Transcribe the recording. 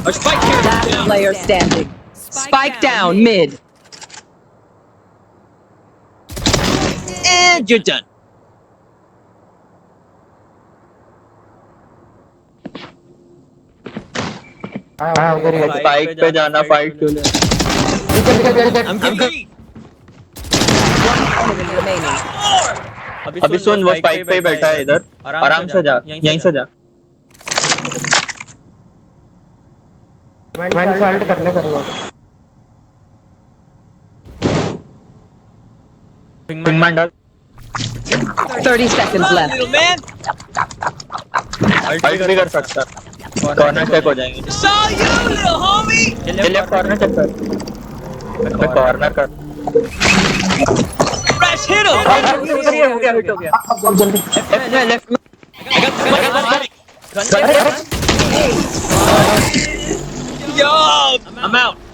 Our spike carrier Last down. player standing. Spike down mid. And you're done. Spike पे जाना fight क्यों ले I'm getting Enemy remaining. अभी सुन वो spike पे ही बैठा है इधर आराम से जा यहीं से जा मैं साल्ट करने करूंगा पिंगमैन डाल 30 seconds left. little man. Fight भी कर सकता कॉर्नर चेक हो जाएंगे It's all you, little homie. ये लेफ्ट कॉर्नर चेक कर मैं कॉर्नर कर Rash hit him. हो गया हिट हो गया लेफ्ट में I got the Yo, I'm out.